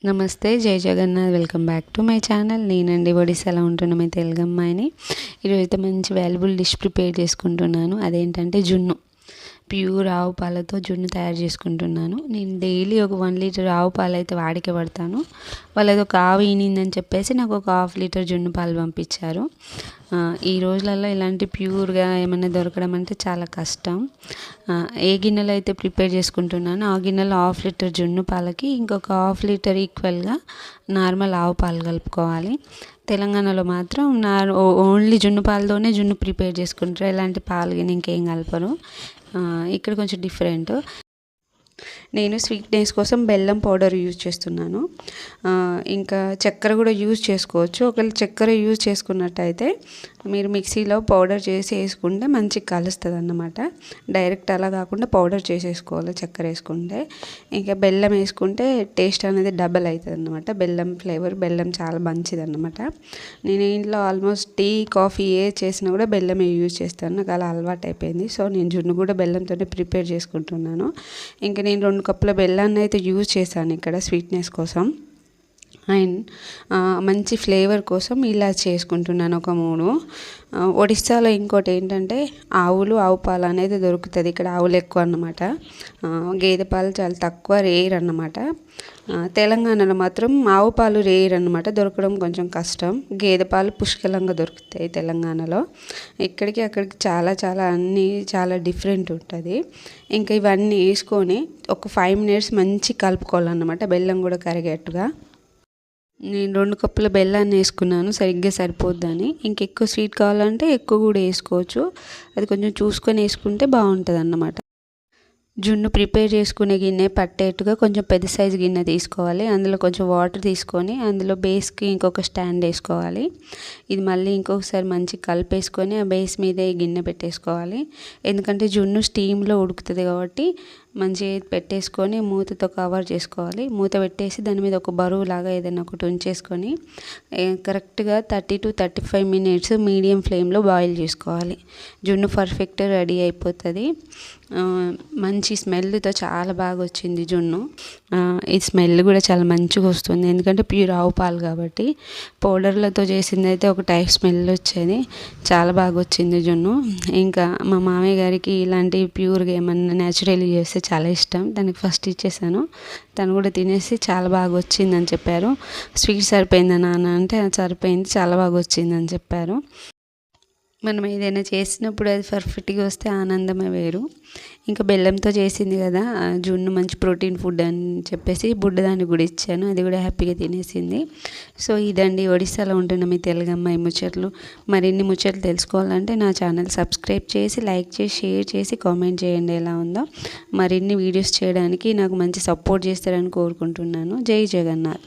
నమస్తే, జై Jagannath. Welcome back to my channel. నేనండి ఒడిస్సాలో ఉంటున్న మీ తెలుగు అమ్మాయిని. ఈరోజైతే మంచి వాల్యుబుల్ డిష్ ప్రిపేర్ చేసుకుంటున్నాను. అదేంటంటే జున్ను. ప్యూర్ ఆవు పాలతో జున్ను తయారు చేసుకుంటున్నాను. నేను డైలీ ఒక 1 లీటర్ ఆవు పాలు అయితే వాడికే పడతాను. వాళ్ళది ఒక ఆవు ఈనిందని చెప్పేసి నాకు ఒక 1/2 లీటర్ జున్ను పాలు పంపించారు. ఈ రోజులలో ఇలాంటి ప్యూర్గా ఏమైనా దొరకడం అంటే చాలా కష్టం. ఏ గిన్నెలో అయితే ప్రిపేర్ చేసుకుంటున్నానో ఆ గిన్నెలో 1/2 లీటర్ జున్ను పాలకి ఇంకొక 1/2 లీటర్ ఈక్వల్గా నార్మల్ ఆవు పాలు కలుపుకోవాలి. తెలంగాణలో మాత్రం ఓన్లీ జున్ను పాలతోనే జున్ను ప్రిపేర్ చేసుకుంటారు. ఎలాంటి పాలు గిన్నె ఇంకేం కలపరు. ఇక్కడ కొంచెం డిఫరెంట్. నేను స్వీట్నెస్ కోసం బెల్లం పౌడర్ యూజ్ చేస్తున్నాను. ఇంకా చక్కెర కూడా యూజ్ చేసుకోవచ్చు. ఒకవేళ చక్కెర యూజ్ చేసుకున్నట్టయితే మీరు మిక్సీలో పౌడర్ చేసి వేసుకుంటే మంచిగా కలుస్తుంది అన్నమాట. డైరెక్ట్ అలా కాకుండా పౌడర్ చేసేసుకోవాలి చక్కెర వేసుకుంటే. ఇంకా బెల్లం వేసుకుంటే టేస్ట్ అనేది డబల్ అవుతుంది అన్నమాట. బెల్లం ఫ్లేవర్, బెల్లం చాలా మంచిది అన్నమాట. నేను ఇంట్లో ఆల్మోస్ట్ టీ, కాఫీ ఏ చేసినా కూడా బెల్లమే యూజ్ చేస్తాను. నాకు అలా అలవాటు అయిపోయింది. సో నేను జున్ను కూడా బెల్లంతో ప్రిపేర్ చేసుకుంటున్నాను. ఇంకా నేను 2 కప్పుల బెల్లాన్ని అయితే యూజ్ చేశాను ఇక్కడ స్వీట్నెస్ కోసం. అండ్ మంచి ఫ్లేవర్ కోసం ఇలా చేసుకుంటున్నాను ఒక 3. ఒడిస్సాలో ఇంకోటి ఏంటంటే ఆవు పాలు అనేది దొరుకుతుంది. ఇక్కడ ఆవులు ఎక్కువ అన్నమాట. గేదె పాలు చాలా తక్కువ, రేర్ అన్నమాట. తెలంగాణలో మాత్రం ఆవు పాలు రేర్ అన్నమాట, దొరకడం కొంచెం కష్టం. గేదె పాలు పుష్కలంగా దొరుకుతాయి తెలంగాణలో. ఇక్కడికి అక్కడికి చాలా అన్నీ చాలా డిఫరెంట్ ఉంటుంది. ఇంకా ఇవన్నీ వేసుకొని ఒక 5 మినిట్స్ మంచి కలుపుకోవాలన్నమాట, బెల్లం కూడా కరిగేట్టుగా. నేను 2 కప్పుల బెల్లాన్ని వేసుకున్నాను, సరిగ్గా సరిపోద్దని. ఇంకెక్కువ స్వీట్ కావాలంటే ఎక్కువ కూడా వేసుకోవచ్చు. అది కొంచెం చూసుకొని వేసుకుంటే బాగుంటుంది అన్నమాట. జున్ను ప్రిపేర్ చేసుకునే గిన్నె పట్టేట్టుగా కొంచెం పెద్ద సైజు గిన్నె తీసుకోవాలి. అందులో కొంచెం వాటర్ తీసుకొని అందులో బేస్కి ఇంకొక స్టాండ్ వేసుకోవాలి. ఇది మళ్ళీ ఇంకొకసారి మంచి కలిపేసుకొని ఆ బేస్ మీద ఈ గిన్నె పెట్టేసుకోవాలి. ఎందుకంటే జున్ను స్టీమ్లో ఉడుకుతుంది కాబట్టి మంచిగా పెట్టేసుకొని మూతతో కవర్ చేసుకోవాలి. మూత పెట్టేసి దాని మీద ఒక బరువు లాగా ఏదైనా ఒకటి ఉంచేసుకొని కరెక్ట్గా 30 to 35 మినిట్స్ మీడియం ఫ్లేమ్లో బాయిల్ చేసుకోవాలి. జున్ను పర్ఫెక్ట్ రెడీ అయిపోతుంది. మంచి స్మెల్తో చాలా బాగా వచ్చింది జున్ను. ఈ స్మెల్ కూడా చాలా మంచిగా వస్తుంది, ఎందుకంటే ప్యూర్ ఆవు పాలు కాబట్టి. పౌడర్లతో చేసింది అయితే ఒక టైప్ స్మెల్ వచ్చేది. చాలా బాగా వచ్చింది జున్ను. ఇంకా మా మామయ్య గారికి ఇలాంటి ప్యూర్గా ఏమన్నా న్యాచురల్ చేస్తే చాలా ఇష్టం. దానికి ఫస్ట్ ఇచ్చేసాను. తను కూడా తినేసి చాలా బాగా వచ్చిందని చెప్పారు. స్వీట్ సరిపోయిందా నాన్న అంటే సరిపోయింది, చాలా బాగా వచ్చిందని చెప్పారు. మనం ఏదైనా చేసినప్పుడు అది పర్ఫెక్ట్గా వస్తే ఆనందమే వేరు. ఇంకా బెల్లంతో చేసింది కదా జున్ను, మంచి ప్రోటీన్ ఫుడ్ అని చెప్పేసి బుడ్డదాన్ని కూడా ఇచ్చాను. అది కూడా హ్యాపీగా తినేసింది. సో ఇదండి ఒడిస్సాలో ఉంటున్న మీ తెలుగు అమ్మాయి ముచ్చట్లు. మరిన్ని ముచ్చట్లు తెలుసుకోవాలంటే నా ఛానల్ సబ్స్క్రైబ్ చేసి, లైక్ చేసి, షేర్ చేసి, కామెంట్ చేయండి ఎలా ఉందో. మరిన్ని వీడియోస్ చేయడానికి నాకు మంచి సపోర్ట్ చేస్తారని కోరుకుంటున్నాను. జై జగన్నాథ్.